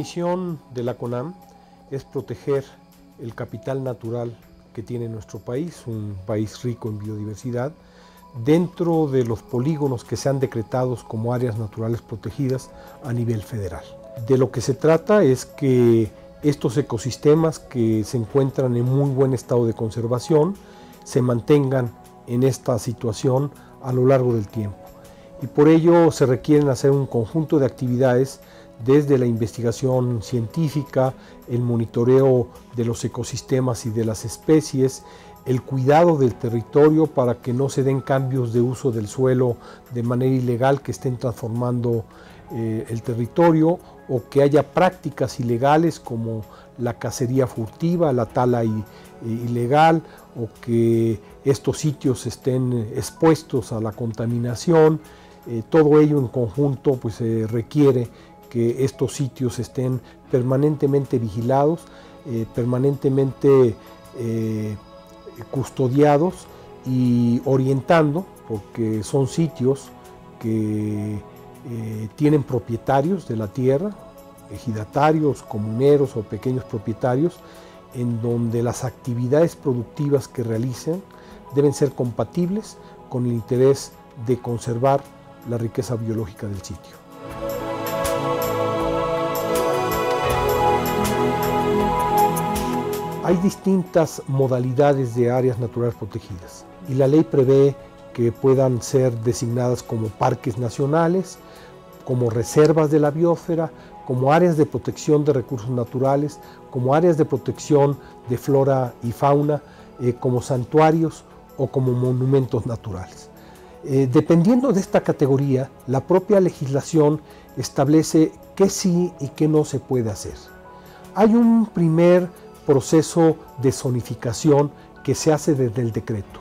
misión de la CONAM es proteger el capital natural que tiene nuestro país, un país rico en biodiversidad, dentro de los polígonos que sean decretados como áreas naturales protegidas a nivel federal. De lo que se trata es que estos ecosistemas que se encuentran en muy buen estado de conservación se mantengan en esta situación a lo largo del tiempo. Y por ello se requieren hacer un conjunto de actividades desde la investigación científica, el monitoreo de los ecosistemas y de las especies, el cuidado del territorio para que no se den cambios de uso del suelo de manera ilegal que estén transformando el territorio, o que haya prácticas ilegales como la cacería furtiva, la tala ilegal, o que estos sitios estén expuestos a la contaminación. Todo ello en conjunto pues, requiere que estos sitios estén permanentemente vigilados, permanentemente custodiados y orientando, porque son sitios que tienen propietarios de la tierra, ejidatarios, comuneros o pequeños propietarios, en donde las actividades productivas que realicen deben ser compatibles con el interés de conservar la riqueza biológica del sitio. Hay distintas modalidades de áreas naturales protegidas y la ley prevé que puedan ser designadas como parques nacionales, como reservas de la biosfera, como áreas de protección de recursos naturales, como áreas de protección de flora y fauna, como santuarios o como monumentos naturales. Dependiendo de esta categoría, la propia legislación establece qué sí y qué no se puede hacer. Hay un primer proceso de zonificación que se hace desde el decreto.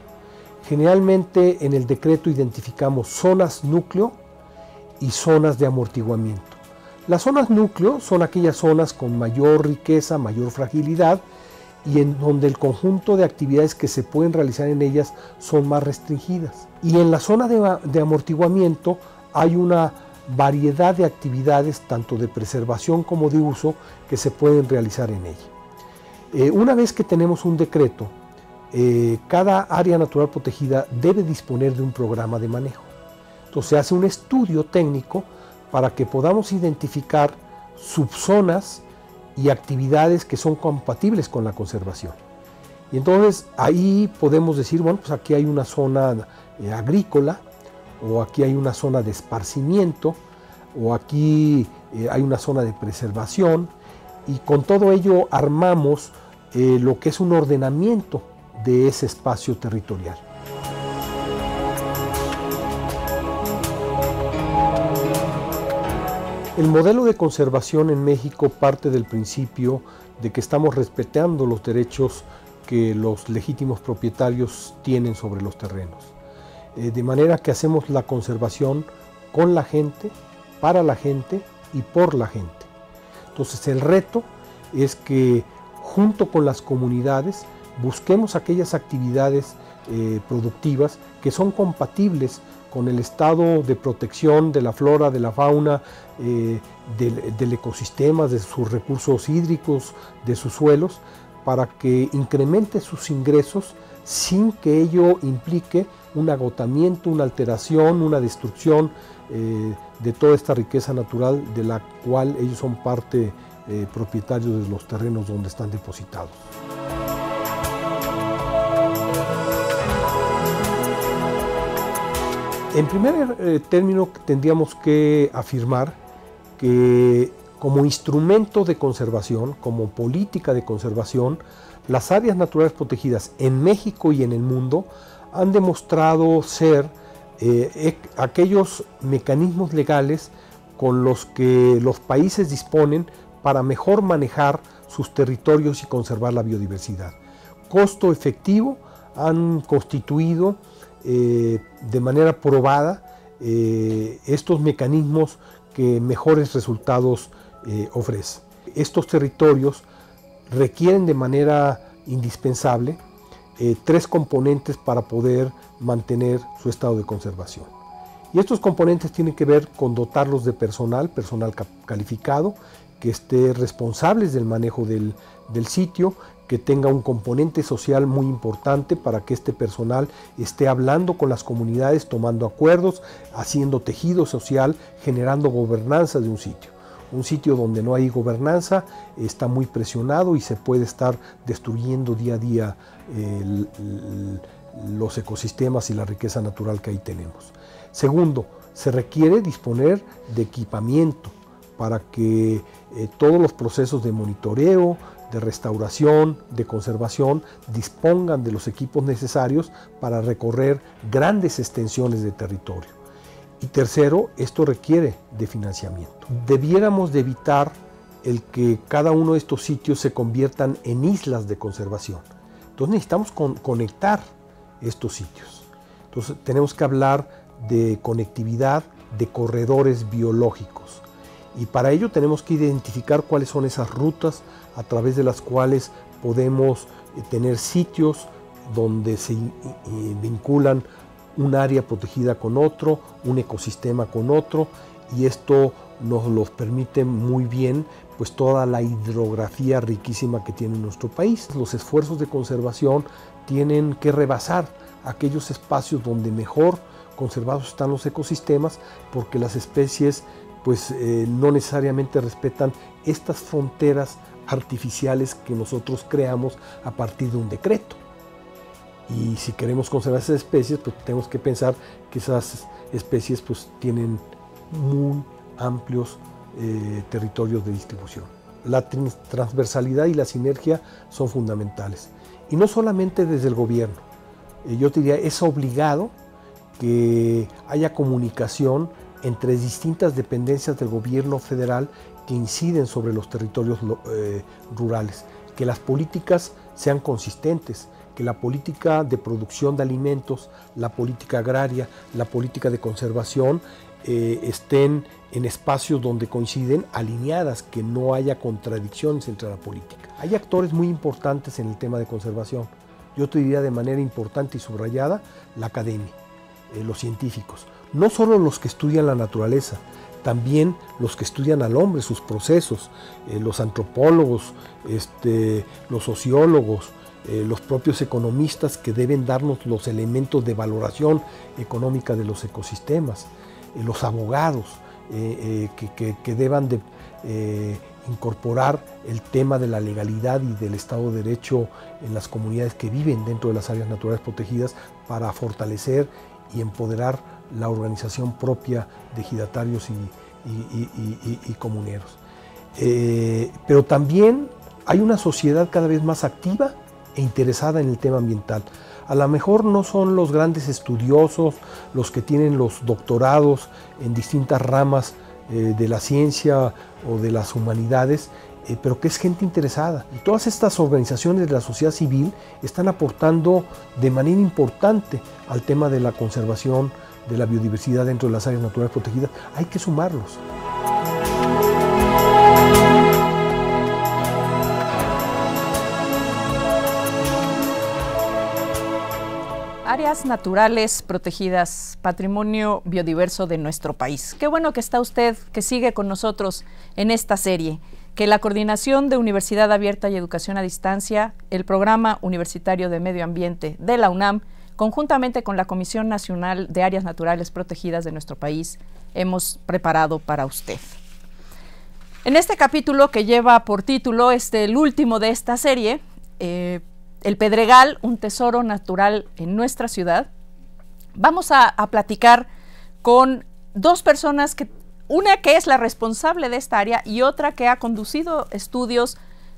Generalmente en el decreto identificamos zonas núcleo y zonas de amortiguamiento. Las zonas núcleo son aquellas zonas con mayor riqueza, mayor fragilidad y en donde el conjunto de actividades que se pueden realizar en ellas son más restringidas. Y en la zona de amortiguamiento hay una variedad de actividades, tanto de preservación como de uso, que se pueden realizar en ella. Una vez que tenemos un decreto, cada área natural protegida debe disponer de un programa de manejo. Entonces se hace un estudio técnico para que podamos identificar subzonas y actividades que son compatibles con la conservación. Y entonces ahí podemos decir, bueno, pues aquí hay una zona agrícola, o aquí hay una zona de esparcimiento, o aquí hay una zona de preservación, y con todo ello armamos lo que es un ordenamiento de ese espacio territorial. El modelo de conservación en México parte del principio de que estamos respetando los derechos que los legítimos propietarios tienen sobre los terrenos. De manera que hacemos la conservación con la gente, para la gente y por la gente. Entonces el reto es que junto con las comunidades busquemos aquellas actividades productivas que son compatibles con el estado de protección de la flora, de la fauna, del ecosistema, de sus recursos hídricos, de sus suelos, para que incremente sus ingresos sin que ello implique un agotamiento, una alteración, una destrucción de toda esta riqueza natural de la cual ellos son parte propietarios de los terrenos donde están depositados. En primer término, tendríamos que afirmar que como instrumento de conservación, como política de conservación, las áreas naturales protegidas en México y en el mundo han demostrado ser aquellos mecanismos legales con los que los países disponen para mejor manejar sus territorios y conservar la biodiversidad. Costo efectivo han constituido de manera probada estos mecanismos que mejores resultados ofrecen. Estos territorios requieren de manera indispensable tres componentes para poder mantener su estado de conservación. Y estos componentes tienen que ver con dotarlos de personal calificado, que esté responsables del manejo del sitio, que tenga un componente social muy importante para que este personal esté hablando con las comunidades, tomando acuerdos, haciendo tejido social, generando gobernanza de un sitio. Un sitio donde no hay gobernanza está muy presionado y se puede estar destruyendo día a día los ecosistemas y la riqueza natural que ahí tenemos. Segundo, se requiere disponer de equipamiento para que todos los procesos de monitoreo, de restauración, de conservación, dispongan de los equipos necesarios para recorrer grandes extensiones de territorio. Y tercero, esto requiere de financiamiento. Debiéramos de evitar el que cada uno de estos sitios se conviertan en islas de conservación. Entonces necesitamos conectar estos sitios. Entonces tenemos que hablar de conectividad, de corredores biológicos. Y para ello tenemos que identificar cuáles son esas rutas a través de las cuales podemos tener sitios donde se vinculan un área protegida con otro, un ecosistema con otro, y esto nos lo permite muy bien pues toda la hidrografía riquísima que tiene nuestro país. Los esfuerzos de conservación tienen que rebasar aquellos espacios donde mejor conservados están los ecosistemas, porque las especies pues no necesariamente respetan estas fronteras artificiales que nosotros creamos a partir de un decreto. Y si queremos conservar esas especies, pues tenemos que pensar que esas especies pues tienen muy amplios territorios de distribución. La transversalidad y la sinergia son fundamentales. Y no solamente desde el gobierno. Yo te diría, es obligado que haya comunicación entre distintas dependencias del gobierno federal que inciden sobre los territorios rurales, que las políticas sean consistentes, que la política de producción de alimentos, la política agraria, la política de conservación estén en espacios donde coinciden, alineadas, que no haya contradicciones entre la política. Hay actores muy importantes en el tema de conservación. Yo te diría de manera importante y subrayada, la academia, los científicos. No solo los que estudian la naturaleza, también los que estudian al hombre, sus procesos, los antropólogos, los sociólogos, los propios economistas que deben darnos los elementos de valoración económica de los ecosistemas, los abogados que deban de incorporar el tema de la legalidad y del Estado de Derecho en las comunidades que viven dentro de las áreas naturales protegidas para fortalecer y empoderar la organización propia de ejidatarios y comuneros. Pero también hay una sociedad cada vez más activa e interesada en el tema ambiental. A lo mejor no son los grandes estudiosos, los que tienen los doctorados en distintas ramas de la ciencia o de las humanidades, pero que es gente interesada. Y todas estas organizaciones de la sociedad civil están aportando de manera importante al tema de la conservación de la biodiversidad dentro de las áreas naturales protegidas. Hay que sumarlos. Áreas naturales protegidas, patrimonio biodiverso de nuestro país. Qué bueno que está usted, que sigue con nosotros en esta serie, que la Coordinación de Universidad Abierta y Educación a Distancia, el Programa Universitario de Medio Ambiente de la UNAM, conjuntamente con la Comisión Nacional de Áreas Naturales Protegidas de nuestro país, hemos preparado para usted. En este capítulo, que lleva por título, el último de esta serie, El Pedregal, un tesoro natural en nuestra ciudad, vamos a platicar con dos personas, una que es la responsable de esta área y otra que ha conducido estudios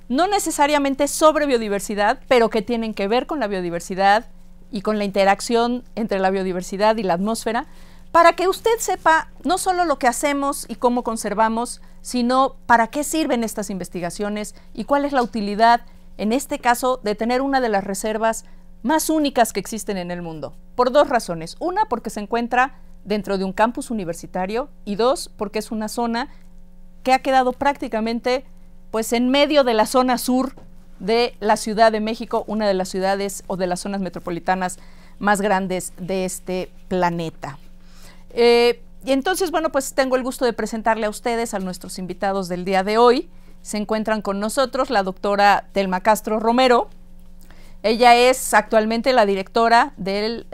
no necesariamente sobre biodiversidad, pero que tienen que ver con la biodiversidad y con la interacción entre la biodiversidad y la atmósfera, para que usted sepa no solo lo que hacemos y cómo conservamos, sino para qué sirven estas investigaciones y cuál es la utilidad, en este caso, de tener una de las reservas más únicas que existen en el mundo, por dos razones. Una, porque se encuentra dentro de un campus universitario, y dos, porque es una zona que ha quedado prácticamente pues en medio de la zona sur de la Ciudad de México, una de las ciudades o de las zonas metropolitanas más grandes de este planeta. Y entonces, bueno, pues tengo el gusto de presentarle a ustedes a nuestros invitados del día de hoy. Se encuentran con nosotros la doctora Telma Castro Romero. Ella es actualmente la directora del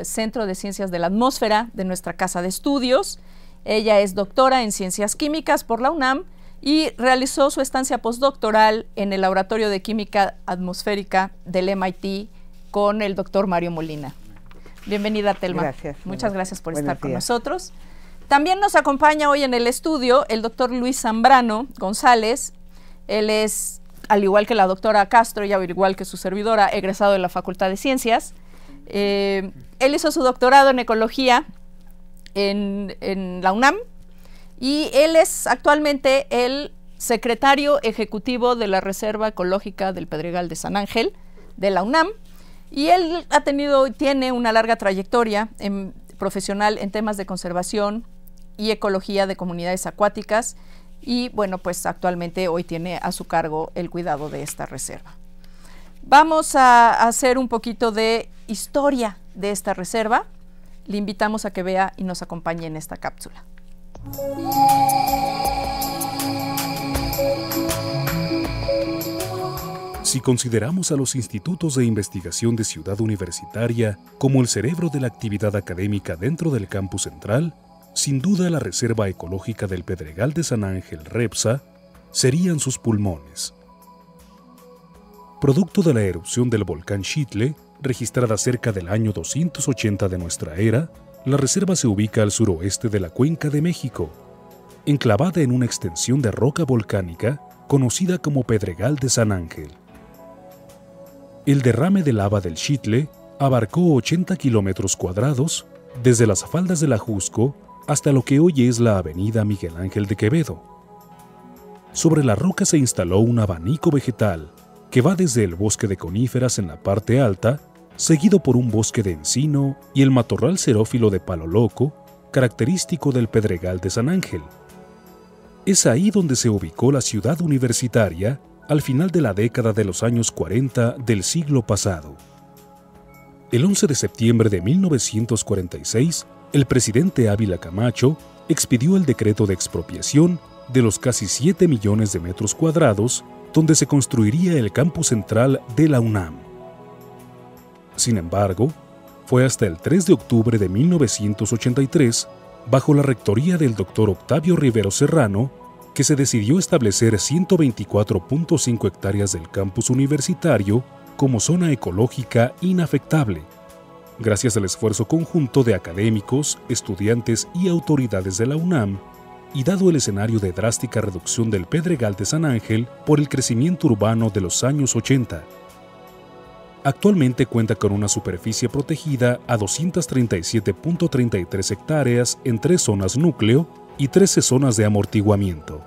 Centro de Ciencias de la Atmósfera de nuestra Casa de Estudios. Ella es doctora en Ciencias Químicas por la UNAM y realizó su estancia postdoctoral en el Laboratorio de Química Atmosférica del MIT con el doctor Mario Molina. Bienvenida, Telma. Gracias. Muchas gracias por estar con nosotros. También nos acompaña hoy en el estudio el doctor Luis Zambrano González. Él es, al igual que la doctora Castro y al igual que su servidora, egresado de la Facultad de Ciencias. Él hizo su doctorado en Ecología en la UNAM y él es actualmente el secretario ejecutivo de la Reserva Ecológica del Pedregal de San Ángel de la UNAM, y él tiene una larga trayectoria profesional en temas de conservación y ecología de comunidades acuáticas, y bueno, pues actualmente hoy tiene a su cargo el cuidado de esta reserva. Vamos a hacer un poquito de historia de esta reserva. Le invitamos a que vea y nos acompañe en esta cápsula. Si consideramos a los institutos de investigación de Ciudad Universitaria como el cerebro de la actividad académica dentro del campus central, sin duda la Reserva Ecológica del Pedregal de San Ángel, REPSA, serían sus pulmones. Producto de la erupción del volcán Xitle, registrada cerca del año 280 de nuestra era, la reserva se ubica al suroeste de la Cuenca de México, enclavada en una extensión de roca volcánica conocida como Pedregal de San Ángel. El derrame de lava del Xitle abarcó 80 kilómetros cuadrados, desde las faldas del Ajusco hasta lo que hoy es la avenida Miguel Ángel de Quevedo. Sobre la roca se instaló un abanico vegetal que va desde el bosque de coníferas en la parte alta, seguido por un bosque de encino y el matorral xerófilo de palo loco, característico del Pedregal de San Ángel. Es ahí donde se ubicó la Ciudad Universitaria al final de la década de los años 40 del siglo pasado. El 11 de septiembre de 1946, el presidente Ávila Camacho expidió el decreto de expropiación de los casi 7 millones de metros cuadrados donde se construiría el campus central de la UNAM. Sin embargo, fue hasta el 3 de octubre de 1983, bajo la rectoría del doctor Octavio Rivero Serrano, que se decidió establecer 124.5 hectáreas del campus universitario como zona ecológica inafectable, gracias al esfuerzo conjunto de académicos, estudiantes y autoridades de la UNAM, y dado el escenario de drástica reducción del Pedregal de San Ángel por el crecimiento urbano de los años 80. Actualmente cuenta con una superficie protegida a 237.33 hectáreas en 3 zonas núcleo y 13 zonas de amortiguamiento.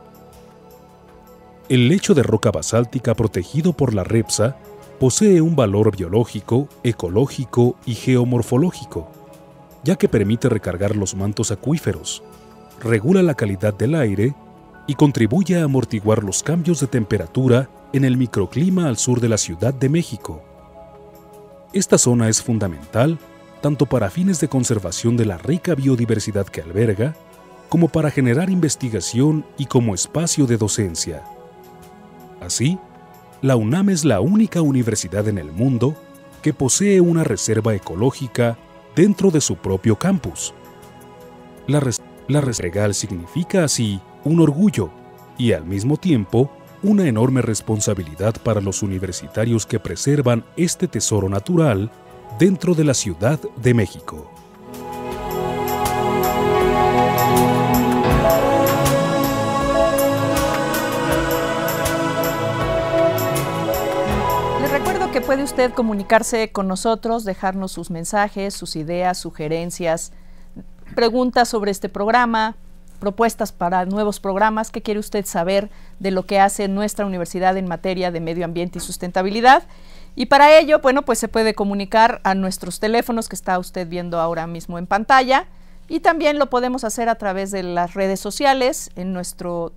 El lecho de roca basáltica protegido por la REPSA posee un valor biológico, ecológico y geomorfológico, ya que permite recargar los mantos acuíferos, regula la calidad del aire y contribuye a amortiguar los cambios de temperatura en el microclima al sur de la Ciudad de México. Esta zona es fundamental tanto para fines de conservación de la rica biodiversidad que alberga, como para generar investigación y como espacio de docencia. Así, la UNAM es la única universidad en el mundo que posee una reserva ecológica dentro de su propio campus. La reserva significa así un orgullo y al mismo tiempo una enorme responsabilidad para los universitarios que preservan este tesoro natural dentro de la Ciudad de México. Les recuerdo que puede usted comunicarse con nosotros, dejarnos sus mensajes, sus ideas, sugerencias, preguntas sobre este programa, propuestas para nuevos programas. ¿Qué quiere usted saber de lo que hace nuestra universidad en materia de medio ambiente y sustentabilidad? Y para ello, bueno, pues se puede comunicar a nuestros teléfonos que está usted viendo ahora mismo en pantalla, y también lo podemos hacer a través de las redes sociales, en nuestro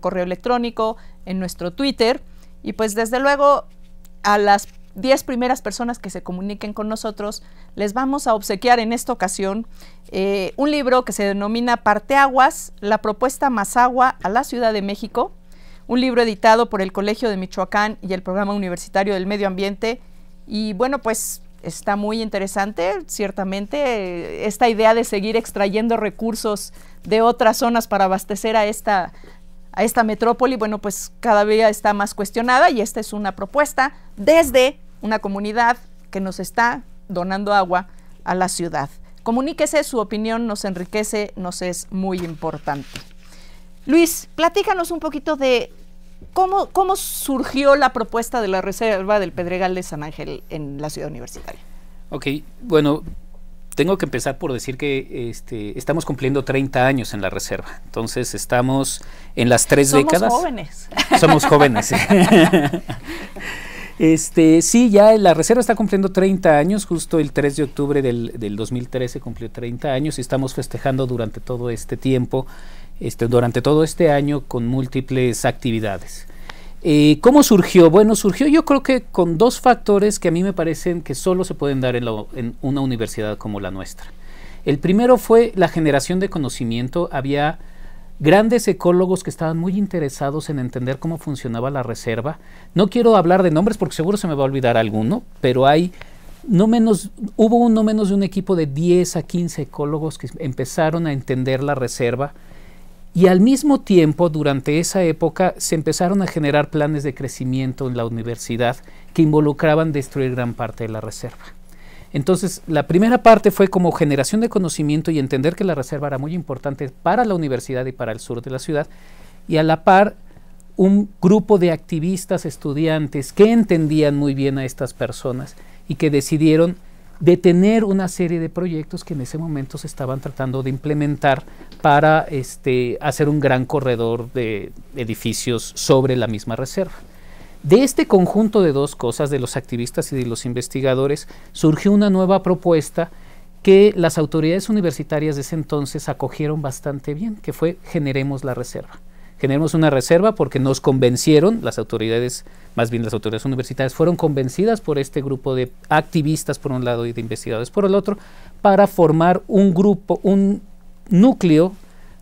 correo electrónico, en nuestro Twitter, y pues desde luego a las 10 primeras personas que se comuniquen con nosotros, les vamos a obsequiar en esta ocasión un libro que se denomina Parteaguas, la propuesta más agua a la Ciudad de México, un libro editado por el Colegio de Michoacán y el Programa Universitario del Medio Ambiente. Y bueno, pues está muy interesante, ciertamente, esta idea de seguir extrayendo recursos de otras zonas para abastecer a esta metrópoli, bueno, pues cada día está más cuestionada, y esta es una propuesta desde una comunidad que nos está donando agua a la ciudad. Comuníquese, su opinión nos enriquece, nos es muy importante. Luis, platícanos un poquito de ¿cómo surgió la propuesta de la reserva del Pedregal de San Ángel en la ciudad universitaria? Ok, bueno, tengo que empezar por decir que estamos cumpliendo 30 años en la reserva. Entonces estamos en las 3 décadas. Somos jóvenes. Sí, ya la reserva está cumpliendo 30 años, justo el 3 de octubre del 2013 cumplió 30 años y estamos festejando durante todo este tiempo, durante todo este año con múltiples actividades. ¿Cómo surgió? Bueno, surgió yo creo que con 2 factores que a mí me parecen que solo se pueden dar en una universidad como la nuestra. El primero fue la generación de conocimiento. Había grandes ecólogos que estaban muy interesados en entender cómo funcionaba la reserva. No quiero hablar de nombres porque seguro se me va a olvidar alguno, pero hubo no menos de un equipo de 10 a 15 ecólogos que empezaron a entender la reserva. Y al mismo tiempo, durante esa época, se empezaron a generar planes de crecimiento en la universidad que involucraban destruir gran parte de la reserva. Entonces, la primera parte fue como generación de conocimiento y entender que la reserva era muy importante para la universidad y para el sur de la ciudad, y a la par, un grupo de activistas, estudiantes que entendían muy bien a estas personas y que decidieron detener una serie de proyectos que en ese momento se estaban tratando de implementar para hacer un gran corredor de edificios sobre la misma reserva. De este conjunto de 2 cosas, de los activistas y de los investigadores, surgió una nueva propuesta que las autoridades universitarias de ese entonces acogieron bastante bien, que fue generemos la reserva. Generemos una reserva porque nos convencieron, las autoridades universitarias fueron convencidas por este grupo de activistas por un lado y de investigadores por el otro, para formar un grupo, un núcleo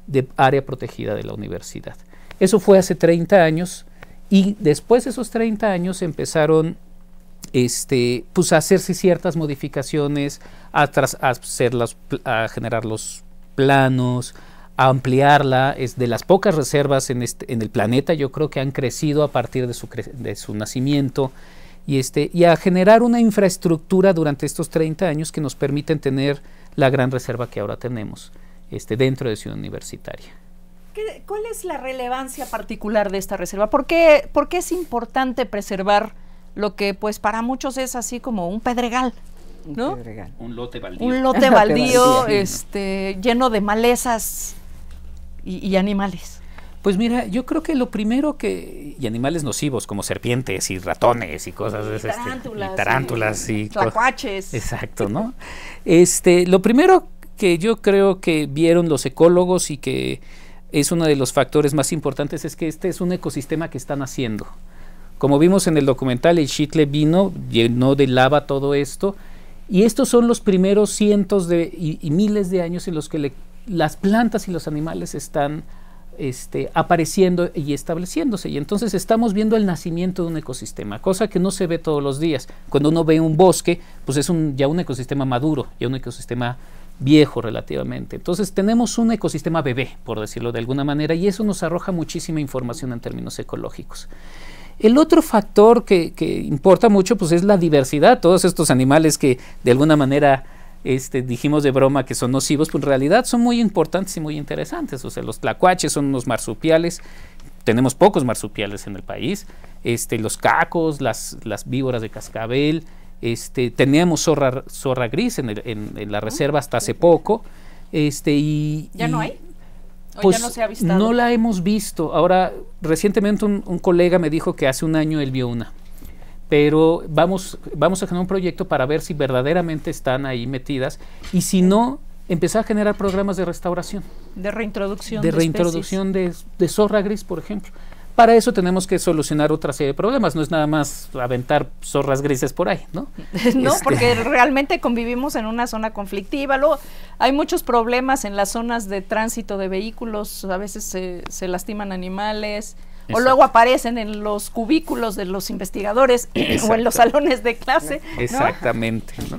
de área protegida de la universidad. Eso fue hace 30 años y después de esos 30 años empezaron a hacerse ciertas modificaciones, a generar los planos, a ampliarla. Es de las pocas reservas en el planeta, yo creo, que han crecido a partir de su nacimiento, y a generar una infraestructura durante estos 30 años que nos permiten tener la gran reserva que ahora tenemos dentro de Ciudad Universitaria. ¿Cuál es la relevancia particular de esta reserva? ¿Por qué es importante preservar lo que pues para muchos es así como un pedregal, ¿no? Un lote baldío. Un lote baldío lleno de malezas y animales. Pues mira, yo creo que lo primero y animales nocivos como serpientes y ratones y cosas de tarántulas y tlacuaches. Exacto, ¿no? Lo primero que yo creo que vieron los ecólogos y que es uno de los factores más importantes es que este es un ecosistema que están haciendo. Como vimos en el documental, el Xitle vino, llenó de lava todo esto, y estos son los primeros cientos y miles de años en los que las plantas y los animales están apareciendo y estableciéndose, y entonces estamos viendo el nacimiento de un ecosistema, cosa que no se ve todos los días. Cuando uno ve un bosque, pues es ya un ecosistema maduro, ya un ecosistema viejo relativamente. Entonces tenemos un ecosistema bebé, por decirlo de alguna manera, y eso nos arroja muchísima información en términos ecológicos. El otro factor que importa mucho pues es la diversidad. Todos estos animales que de alguna manera dijimos de broma que son nocivos, pues en realidad son muy importantes y muy interesantes. O sea, los tlacuaches son unos marsupiales, tenemos pocos marsupiales en el país, los cacos, las víboras de cascabel, teníamos zorra gris en la reserva hasta hace poco, ¿Ya no hay? Pues ya no se ha avistado. No la hemos visto. Ahora, recientemente un colega me dijo que hace un año él vio una, pero vamos a generar un proyecto para ver si verdaderamente están ahí metidas, y si no, empezar a generar programas de restauración. De reintroducción. De reintroducción de zorra gris, por ejemplo, para eso tenemos que solucionar otra serie de problemas, no es nada más aventar zorras grises por ahí, ¿no? No, porque realmente convivimos en una zona conflictiva, luego hay muchos problemas en las zonas de tránsito de vehículos, a veces se lastiman animales, o luego aparecen en los cubículos de los investigadores o en los salones de clase, ¿no? Exactamente, ¿no?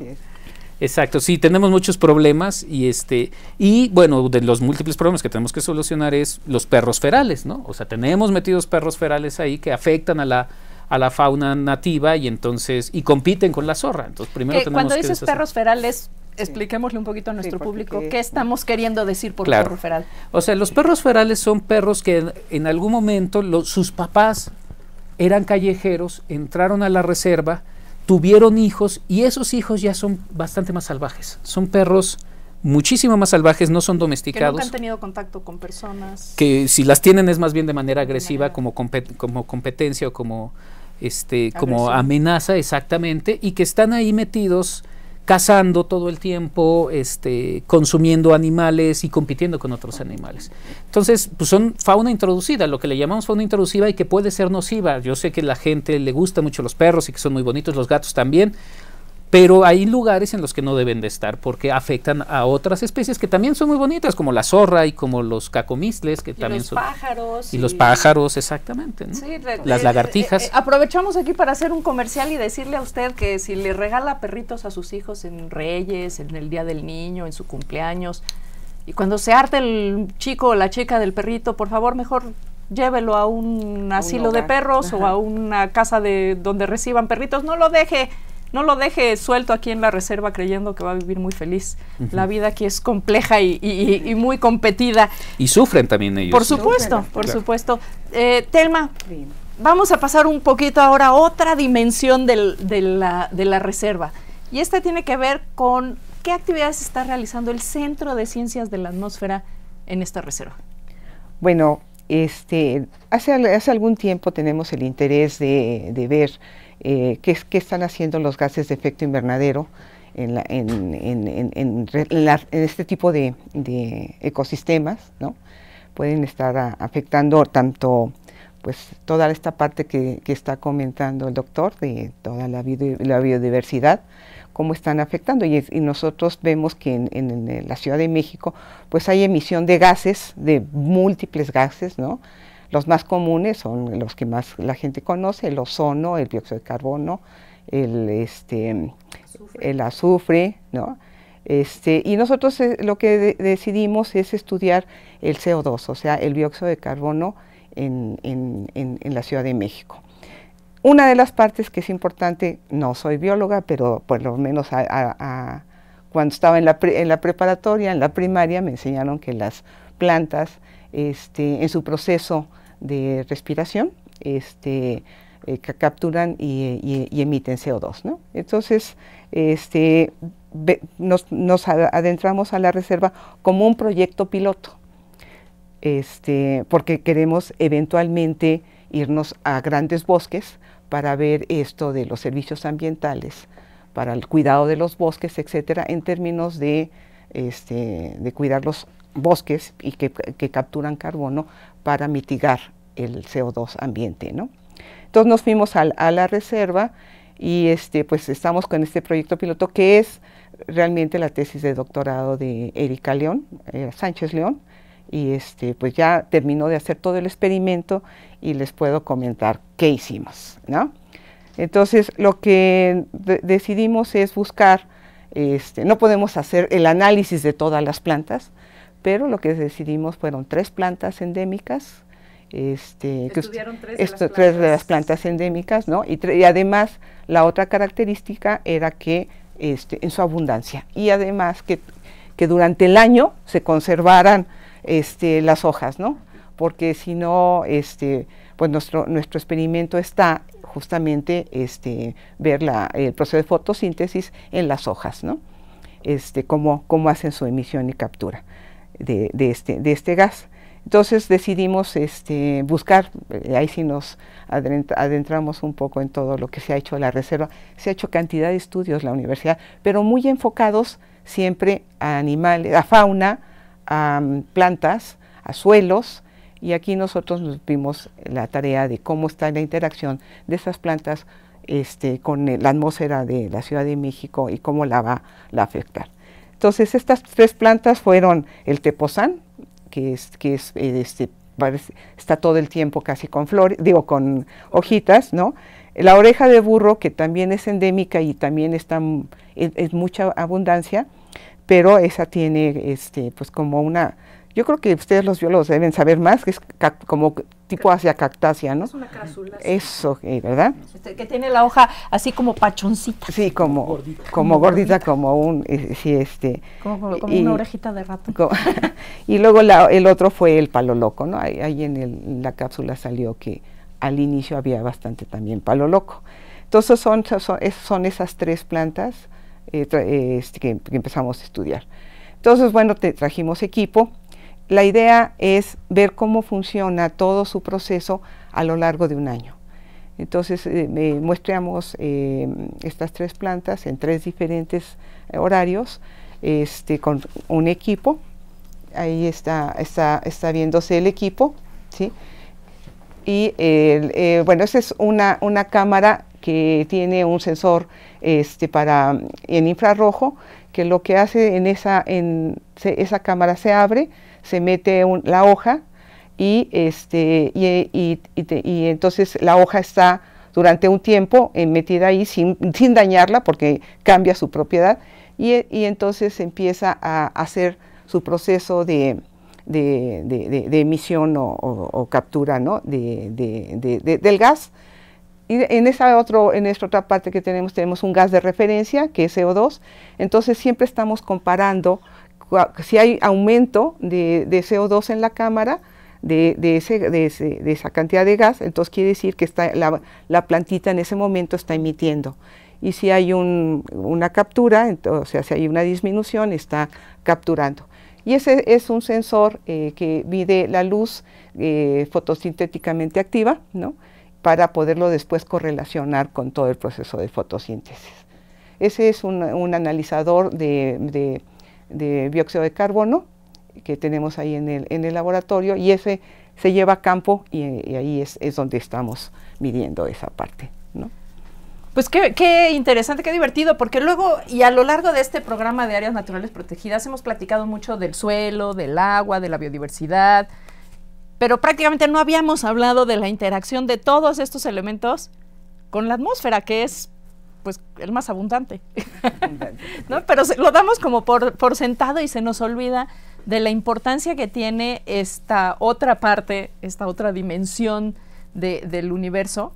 Exacto, sí, tenemos muchos problemas y bueno, de los múltiples problemas que tenemos que solucionar es los perros ferales, ¿no? O sea, tenemos metidos perros ferales ahí que afectan a la fauna nativa y entonces, y compiten con la zorra. Entonces, primero tenemos cuando que dices perros ferales, expliquémosle un poquito a nuestro público qué estamos queriendo decir por perro feral. O sea, los perros ferales son perros que en algún momento sus papás eran callejeros, entraron a la reserva, tuvieron hijos y esos hijos ya son bastante más salvajes. Son perros muchísimo más salvajes, no son domesticados. Que nunca han tenido contacto con personas. Que si las tienen es más bien de manera agresiva, como competencia o como amenaza, exactamente, y que están ahí metidos cazando todo el tiempo, consumiendo animales y compitiendo con otros animales. Entonces, pues son fauna introducida, lo que le llamamos fauna introducida y que puede ser nociva. Yo sé que a la gente le gusta mucho los perros y que son muy bonitos, los gatos también, pero hay lugares en los que no deben de estar porque afectan a otras especies que también son muy bonitas, como la zorra y como los cacomistles, que también son... Pájaros. Y los pájaros, exactamente, ¿no? Sí, las lagartijas. Aprovechamos aquí para hacer un comercial y decirle a usted que si le regala perritos a sus hijos en Reyes, en el Día del Niño, en su cumpleaños, y cuando se harte el chico o la chica del perrito, por favor, mejor llévelo a un asilo de perros o a una casa donde reciban perritos, no lo deje suelto aquí en la reserva creyendo que va a vivir muy feliz. La vida aquí es compleja y muy competida. Y sufren también ellos. Por supuesto, por supuesto. Telma, vamos a pasar un poquito ahora a otra dimensión de la reserva. Y esta tiene que ver con qué actividades está realizando el Centro de Ciencias de la Atmósfera en esta reserva. Bueno, hace algún tiempo tenemos el interés de ver qué están haciendo los gases de efecto invernadero en este tipo de ecosistemas, ¿no? Pueden estar afectando tanto pues toda esta parte que está comentando el doctor de toda la biodiversidad, cómo están afectando y nosotros vemos que en la Ciudad de México pues hay emisión de gases, de múltiples gases, ¿no? Los más comunes son los que más la gente conoce, el ozono, el dióxido de carbono, el azufre, ¿no? Y nosotros lo que decidimos es estudiar el CO2, o sea, el dióxido de carbono en la Ciudad de México. Una de las partes que es importante, no soy bióloga, pero por lo menos cuando estaba en la preparatoria, en la primaria, me enseñaron que las plantas en su proceso de respiración capturan y emiten CO2, ¿no? Entonces nos adentramos a la reserva como un proyecto piloto, porque queremos eventualmente irnos a grandes bosques para ver esto de los servicios ambientales, para el cuidado de los bosques, etcétera, en términos de cuidar los bosques y que capturan carbono para mitigar el CO2 ambiente, ¿no? Entonces nos fuimos a la reserva y pues estamos con este proyecto piloto que es realmente la tesis de doctorado de Erika León, Sánchez León, y pues ya terminó de hacer todo el experimento y les puedo comentar qué hicimos, ¿no? Entonces lo que decidimos es buscar, no podemos hacer el análisis de todas las plantas, pero lo que decidimos fueron 3 plantas endémicas, estudiaron 3 de las plantas endémicas, ¿no? Y además la otra característica era que en su abundancia y además que durante el año se conservaran las hojas, ¿no? Porque si no, pues nuestro experimento está justamente ver el proceso de fotosíntesis en las hojas, ¿no? Cómo hacen su emisión y captura de este gas. Entonces decidimos buscar, ahí sí nos adentramos un poco en todo lo que se ha hecho en la reserva. Se ha hecho cantidad de estudios en la universidad, pero muy enfocados siempre a animales, a fauna, a plantas, a suelos, Y aquí nosotros nos vimos la tarea de cómo está la interacción de esas plantas con la atmósfera de la Ciudad de México y cómo la va a afectar. Entonces, estas 3 plantas fueron el tepozán, que está todo el tiempo casi con flores, con hojitas, ¿no? La oreja de burro, que también es endémica y también está es mucha abundancia, pero esa tiene pues como una, yo creo que ustedes los biólogos deben saber más, que es como tipo hacia cactácea, ¿no? Es una cápsula. Eso, ¿verdad? Que tiene la hoja así como pachoncita. Sí, como gordita, como un, como una orejita de rato. Y luego el otro fue el palo loco, ¿no? Ahí en la cápsula salió que al inicio había bastante también palo loco. Entonces son esas 3 plantas que empezamos a estudiar. Entonces, bueno, trajimos equipo. La idea es ver cómo funciona todo su proceso a lo largo de un año. Entonces, muestreamos estas 3 plantas en 3 diferentes horarios, con un equipo. Ahí está viéndose el equipo, ¿sí? Y bueno, esa es una cámara que tiene un sensor en infrarrojo, que lo que hace esa cámara se abre, se mete la hoja y entonces la hoja está durante un tiempo metida ahí sin dañarla porque cambia su propiedad y entonces empieza a hacer su proceso de emisión o captura, ¿no? del gas. Y en esta otra parte que tenemos un gas de referencia, que es CO2, entonces siempre estamos comparando si hay aumento de CO2 en la cámara, de esa cantidad de gas, entonces quiere decir que la plantita en ese momento está emitiendo. Y si hay una captura, entonces, o sea, si hay una disminución, está capturando. Y ese es un sensor que mide la luz fotosintéticamente activa, ¿no? Para poderlo después correlacionar con todo el proceso de fotosíntesis. Ese es un analizador de dióxido de carbono que tenemos ahí en el laboratorio y ese se lleva a campo y ahí es donde estamos midiendo esa parte, ¿no? Pues qué interesante, qué divertido, porque luego y a lo largo de este programa de áreas naturales protegidas hemos platicado mucho del suelo, del agua, de la biodiversidad, pero prácticamente no habíamos hablado de la interacción de todos estos elementos con la atmósfera, que es pues el más abundante, ¿no? Pero lo damos como por sentado y se nos olvida de la importancia que tiene esta otra parte, esta otra dimensión del universo,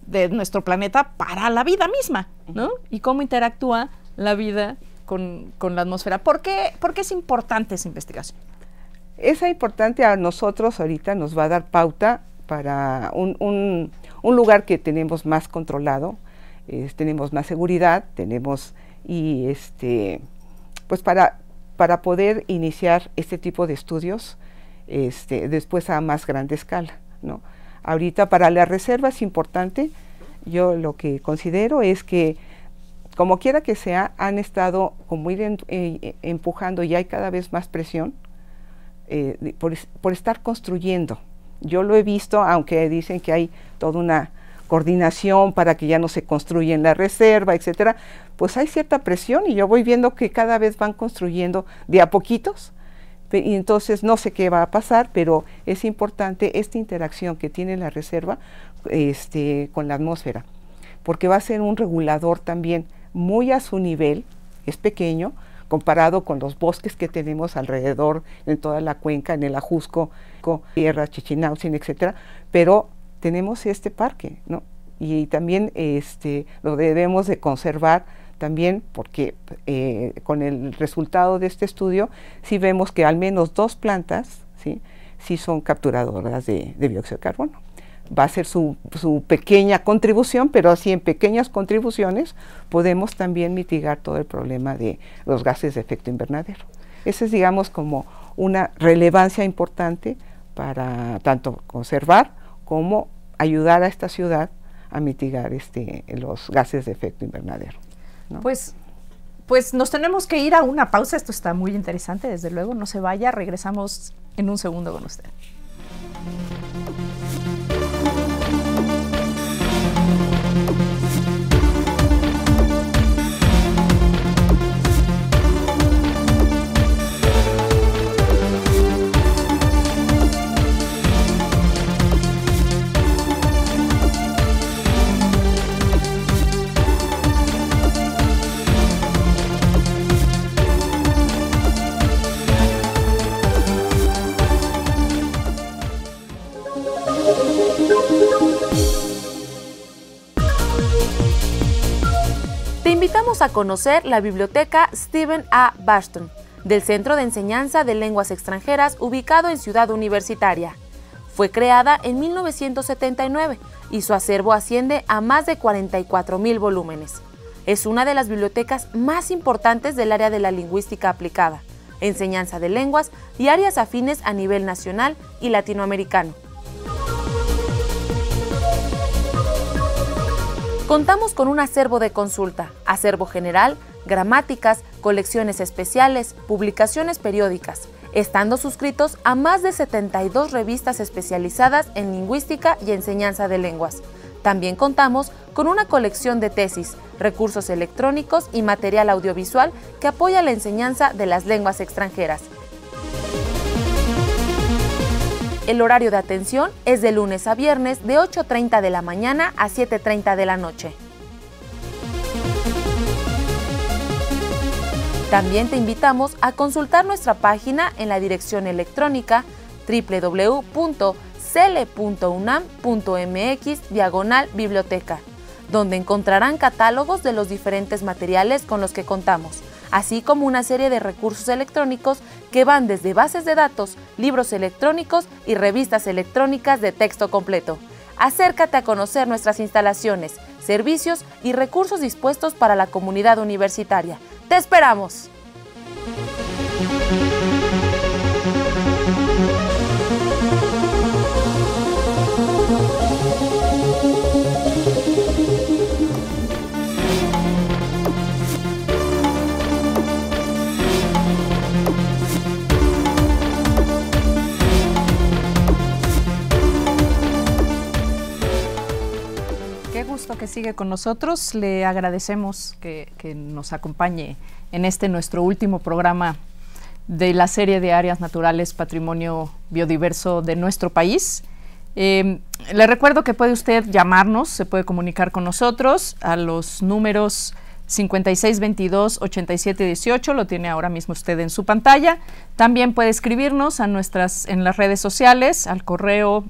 de nuestro planeta para la vida misma, ¿no? Y cómo interactúa la vida con la atmósfera. ¿Por qué es importante esa investigación? Esa importante a nosotros ahorita nos va a dar pauta para un lugar que tenemos más controlado, tenemos más seguridad, tenemos pues para poder iniciar este tipo de estudios después a más grande escala, ¿no? Ahorita para la reserva es importante, yo lo que considero es que como quiera que sea, han estado como empujando y hay cada vez más presión por estar construyendo. Yo lo he visto, aunque dicen que hay toda una coordinación para que ya no se construya en la reserva, etcétera, pues hay cierta presión y yo voy viendo que cada vez van construyendo de a poquitos. Y entonces no sé qué va a pasar, pero es importante esta interacción que tiene la reserva con la atmósfera, porque va a ser un regulador también muy a su nivel, es pequeño, comparado con los bosques que tenemos alrededor en toda la cuenca, en el Ajusco, Sierra, Chichinautzin, etcétera, pero tenemos este parque, ¿no? Y también lo debemos de conservar también porque con el resultado de este estudio sí vemos que al menos 2 plantas sí son capturadoras de dióxido de carbono. Va a ser su pequeña contribución, pero así en pequeñas contribuciones podemos también mitigar todo el problema de los gases de efecto invernadero. Esa es, digamos, como una relevancia importante para tanto conservar como ayudar a esta ciudad a mitigar los gases de efecto invernadero, ¿no? Pues nos tenemos que ir a una pausa. Esto está muy interesante, desde luego. No se vaya, regresamos en un segundo con usted. Te invitamos a conocer la Biblioteca Stephen A. Bashton, del Centro de Enseñanza de Lenguas Extranjeras ubicado en Ciudad Universitaria. Fue creada en 1979 y su acervo asciende a más de 44,000 volúmenes. Es una de las bibliotecas más importantes del área de la lingüística aplicada, enseñanza de lenguas y áreas afines a nivel nacional y latinoamericano. Contamos con un acervo de consulta, acervo general, gramáticas, colecciones especiales, publicaciones periódicas, estando suscritos a más de 72 revistas especializadas en lingüística y enseñanza de lenguas. También contamos con una colección de tesis, recursos electrónicos y material audiovisual que apoya la enseñanza de las lenguas extranjeras. El horario de atención es de lunes a viernes de 8:30 de la mañana a 7:30 de la noche. También te invitamos a consultar nuestra página en la dirección electrónica www.cele.unam.mx/biblioteca, donde encontrarán catálogos de los diferentes materiales con los que contamos, así como una serie de recursos electrónicos que van desde bases de datos, libros electrónicos y revistas electrónicas de texto completo. Acércate a conocer nuestras instalaciones, servicios y recursos dispuestos para la comunidad universitaria. ¡Te esperamos! Que sigue con nosotros, le agradecemos que nos acompañe en este nuestro último programa de la serie de áreas naturales Patrimonio Biodiverso de nuestro país. Le recuerdo que puede usted llamarnos, se puede comunicar con nosotros a los números 5622-8718, lo tiene ahora mismo usted en su pantalla. También puede escribirnos en las redes sociales, al correo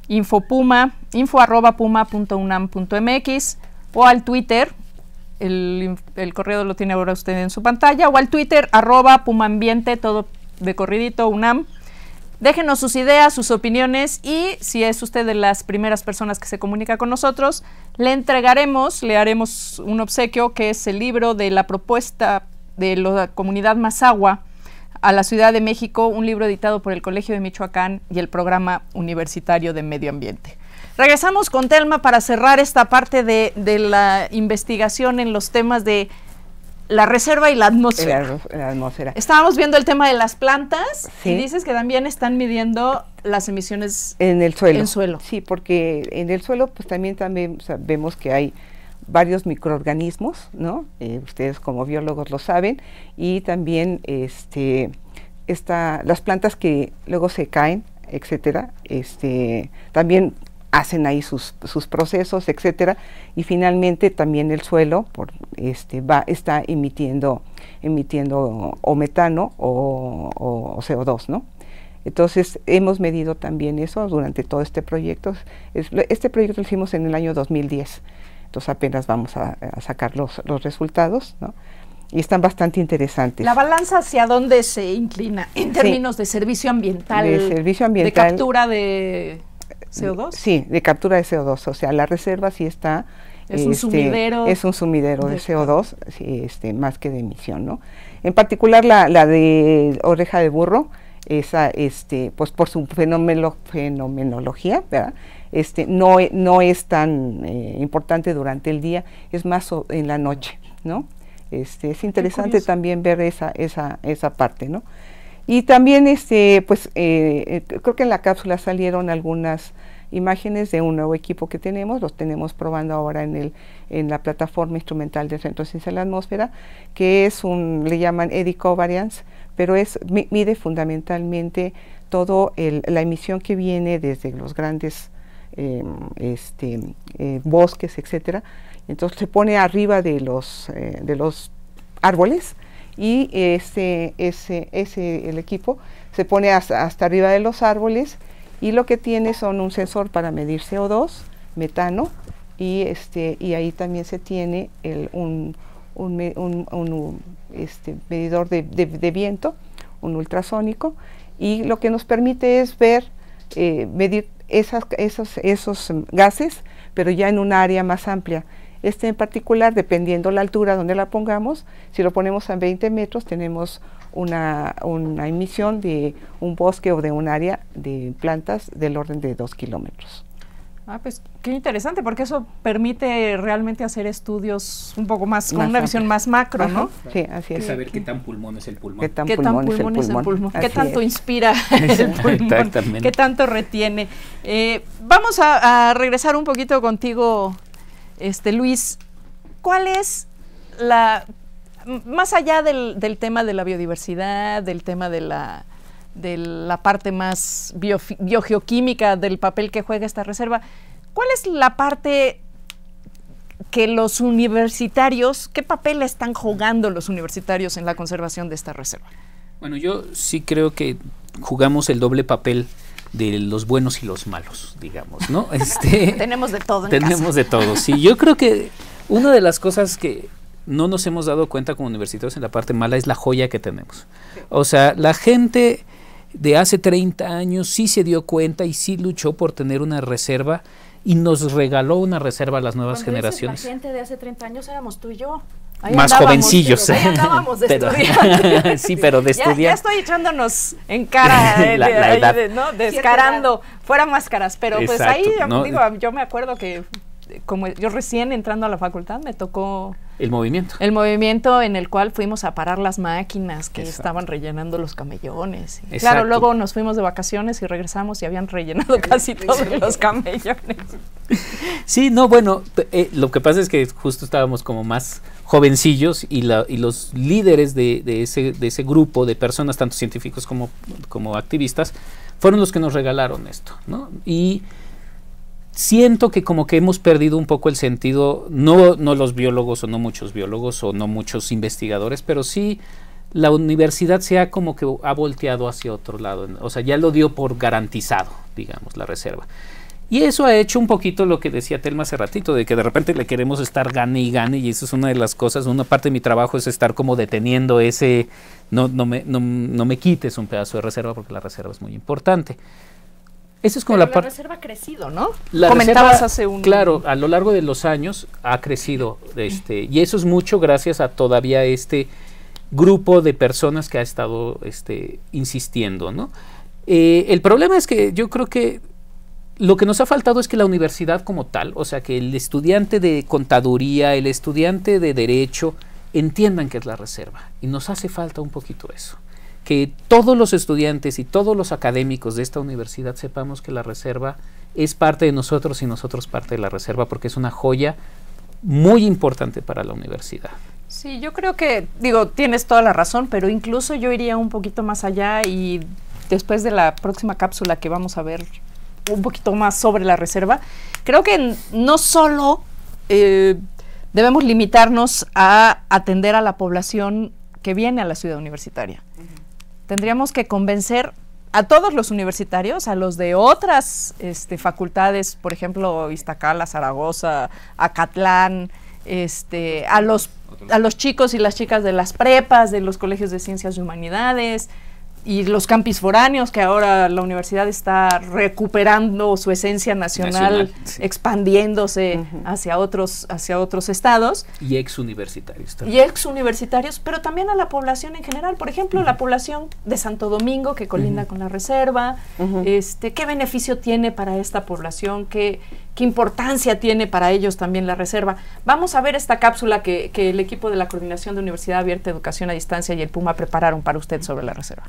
info@puma.unam.mx o al Twitter, el correo lo tiene ahora usted en su pantalla, o al Twitter @pumaambiente, todo de corridito, UNAM. Déjenos sus ideas, sus opiniones, y si es usted de las primeras personas que se comunica con nosotros, le haremos un obsequio, que es el libro de la propuesta de la comunidad Mazahua a la Ciudad de México, un libro editado por el Colegio de Michoacán y el Programa Universitario de Medio Ambiente. Regresamos con Telma para cerrar esta parte de la investigación en los temas de la reserva y la atmósfera. La atmósfera. Estábamos viendo el tema de las plantas, sí. Y dices que también están midiendo las emisiones en el suelo. En suelo. Sí, porque en el suelo pues también o sea, vemos que hay varios microorganismos, ¿no? Ustedes como biólogos lo saben, y también las plantas que luego se caen, etcétera, también hacen ahí sus procesos, etcétera, y finalmente también el suelo está emitiendo o metano o CO2, ¿no? Entonces hemos medido también eso durante todo este proyecto. Este proyecto lo hicimos en el año 2010. Entonces apenas vamos a sacar los resultados, ¿no? Y están bastante interesantes. ¿La balanza hacia dónde se inclina en términos de servicio ambiental? De servicio ambiental. ¿De captura de CO2? Sí, de captura de CO2. O sea, la reserva sí está... Es un sumidero. Es un sumidero de CO2, sí, más que de emisión, ¿no? En particular la de oreja de burro, esa, pues por su fenomenología, ¿verdad? No es tan importante durante el día, es más en la noche, ¿no? Es interesante también ver esa parte, ¿no? Y también pues creo que en la cápsula salieron algunas imágenes de un nuevo equipo que tenemos, los tenemos probando ahora en la plataforma instrumental del Centro de Ciencia de la Atmósfera, que es le llaman eddy covariance, pero mide fundamentalmente todo la emisión que viene desde los grandes bosques, etcétera. Entonces se pone arriba de los árboles y el equipo se pone hasta arriba de los árboles, y lo que tiene son un sensor para medir CO2, metano, y ahí también se tiene un medidor de viento, un ultrasónico, y lo que nos permite es medir esos gases, pero ya en un área más amplia. En particular, dependiendo la altura donde la pongamos, si lo ponemos a 20 metros, tenemos una emisión de un bosque o de un área de plantas del orden de 2 kilómetros. Pues qué interesante, porque eso permite realmente hacer estudios un poco más, con una visión más macro, ¿no? Sí, así es. Saber qué tan pulmón es el pulmón. ¿Qué tan pulmón es el pulmón? ¿Qué tanto inspira el pulmón? Exactamente. ¿Qué tanto retiene? Vamos a regresar un poquito contigo, Luis. ¿Cuál es más allá del tema de la biodiversidad, del tema de la parte más biogeoquímica del papel que juega esta reserva, cuál es la parte que los universitarios, qué papel están jugando los universitarios en la conservación de esta reserva? Bueno, yo sí creo que jugamos el doble papel de los buenos y los malos, digamos, ¿no? Tenemos de todo en Tenemos casa. de todo, sí. Yo creo que una de las cosas que no nos hemos dado cuenta como universitarios en la parte mala es la joya que tenemos. O sea, la gente de hace 30 años sí se dio cuenta y sí luchó por tener una reserva y nos regaló una reserva a las nuevas generaciones. La gente de hace 30 años éramos tú y yo. Más jovencillos. Ahí andábamos de estudiantes. Sí, pero de estudiantes. Ya estoy echándonos en cara, la edad. ¿no? Descarando, fuera máscaras, pero exacto, pues ahí, ¿no? yo me acuerdo que como yo recién entrando a la facultad me tocó el movimiento en el cual fuimos a parar las máquinas que estaban rellenando los camellones. Claro, luego nos fuimos de vacaciones y regresamos y habían rellenado casi todos los camellones. Sí, no, bueno, lo que pasa es que justo estábamos como más jovencillos y los líderes de ese grupo de personas, tanto científicos como activistas, fueron los que nos regalaron esto, ¿no? Y siento que como que hemos perdido un poco el sentido, no los biólogos o no muchos biólogos o no muchos investigadores, pero sí la universidad se ha como que ha volteado hacia otro lado, o sea, ya lo dio por garantizado, digamos, la reserva. Y eso ha hecho un poquito lo que decía Telma hace ratito, de que de repente le queremos estar gane y gane, y eso es una de las cosas, una parte de mi trabajo es estar como deteniendo ese, no me quites un pedazo de reserva porque la reserva es muy importante. Eso es como la reserva ha crecido, ¿no? Comentabas reserva, hace un... Claro, a lo largo de los años ha crecido, y eso es mucho gracias a todavía este grupo de personas que ha estado insistiendo, ¿no? El problema es que yo creo que lo que nos ha faltado es que la universidad como tal, o sea, que el estudiante de contaduría, el estudiante de derecho, entiendan qué es la reserva, y nos hace falta un poquito eso. Que todos los estudiantes y todos los académicos de esta universidad sepamos que la reserva es parte de nosotros y nosotros parte de la reserva, porque es una joya muy importante para la universidad. Sí, yo creo que, tienes toda la razón, pero incluso yo iría un poquito más allá, y después de la próxima cápsula que vamos a ver un poquito más sobre la reserva, creo que no solo debemos limitarnos a atender a la población que viene a la ciudad universitaria. Tendríamos que convencer a todos los universitarios, a los de otras facultades, por ejemplo, Iztacala, Zaragoza, Acatlán, a los chicos y las chicas de las prepas, de los colegios de ciencias y humanidades, y los campis foráneos, que ahora la universidad está recuperando su esencia nacional sí. Expandiéndose hacia otros estados. Y exuniversitarios también. Y exuniversitarios, pero también a la población en general. Por ejemplo, la población de Santo Domingo, que colinda con la reserva. ¿Qué beneficio tiene para esta población? ¿Qué importancia tiene para ellos también la reserva? Vamos a ver esta cápsula que el equipo de la Coordinación de Universidad Abierta, Educación a Distancia y el PUMA prepararon para usted sobre la reserva.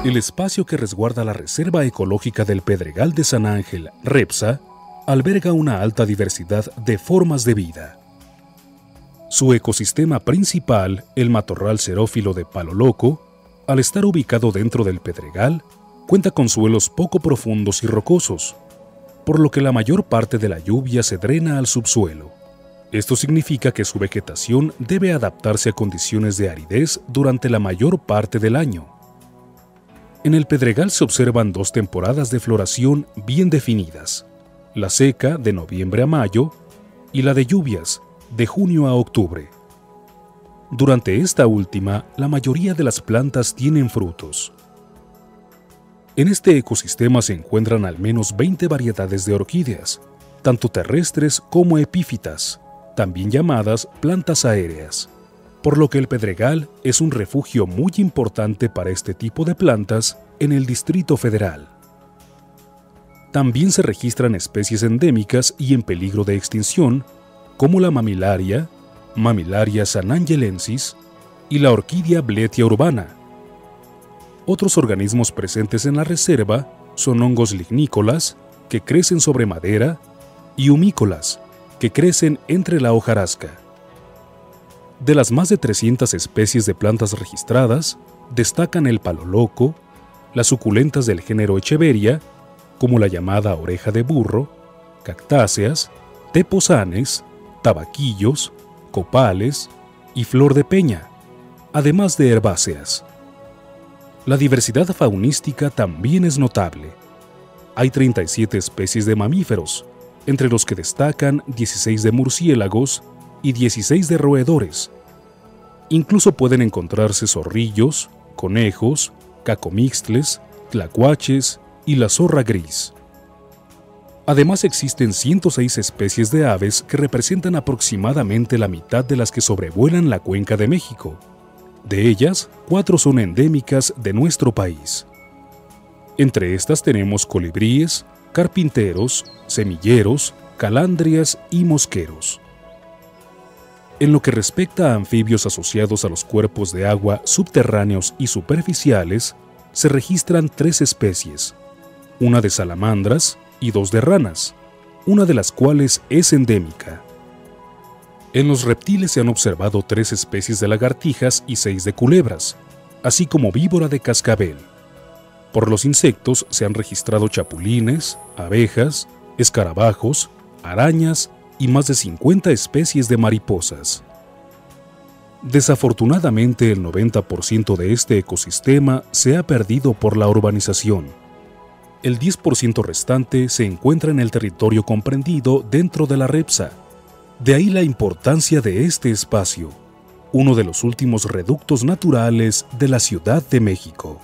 El espacio que resguarda la Reserva Ecológica del Pedregal de San Ángel, REPSA, alberga una alta diversidad de formas de vida. Su ecosistema principal, el matorral xerófilo de Palo Loco, al estar ubicado dentro del Pedregal, cuenta con suelos poco profundos y rocosos, por lo que la mayor parte de la lluvia se drena al subsuelo. Esto significa que su vegetación debe adaptarse a condiciones de aridez durante la mayor parte del año. En el Pedregal se observan 2 temporadas de floración bien definidas, la seca de noviembre a mayo y la de lluvias de junio a octubre. Durante esta última, la mayoría de las plantas tienen frutos. En este ecosistema se encuentran al menos 20 variedades de orquídeas, tanto terrestres como epífitas, también llamadas plantas aéreas, por lo que el Pedregal es un refugio muy importante para este tipo de plantas en el Distrito Federal. También se registran especies endémicas y en peligro de extinción, como la mamilaria, Mamilaria sanangelensis, y la orquídea Bletia urbana. Otros organismos presentes en la reserva son hongos lignícolas, que crecen sobre madera, y humícolas, que crecen entre la hojarasca. De las más de 300 especies de plantas registradas, destacan el palo loco, las suculentas del género Echeveria, como la llamada oreja de burro, cactáceas, teposanes, tabaquillos, copales y flor de peña, además de herbáceas. La diversidad faunística también es notable. Hay 37 especies de mamíferos, entre los que destacan 16 de murciélagos y 16 de roedores. Incluso pueden encontrarse zorrillos, conejos, cacomixtles, tlacuaches y la zorra gris. Además existen 106 especies de aves que representan aproximadamente la mitad de las que sobrevuelan la Cuenca de México. De ellas, 4 son endémicas de nuestro país. Entre estas tenemos colibríes, carpinteros, semilleros, calandrias y mosqueros. En lo que respecta a anfibios asociados a los cuerpos de agua subterráneos y superficiales, se registran 3 especies, una de salamandras y 2 de ranas, una de las cuales es endémica. En los reptiles se han observado 3 especies de lagartijas y 6 de culebras, así como víbora de cascabel. Por los insectos se han registrado chapulines, abejas, escarabajos, arañas y más de 50 especies de mariposas. Desafortunadamente, el 90% de este ecosistema se ha perdido por la urbanización. El 10% restante se encuentra en el territorio comprendido dentro de la REPSA. De ahí la importancia de este espacio, uno de los últimos reductos naturales de la Ciudad de México.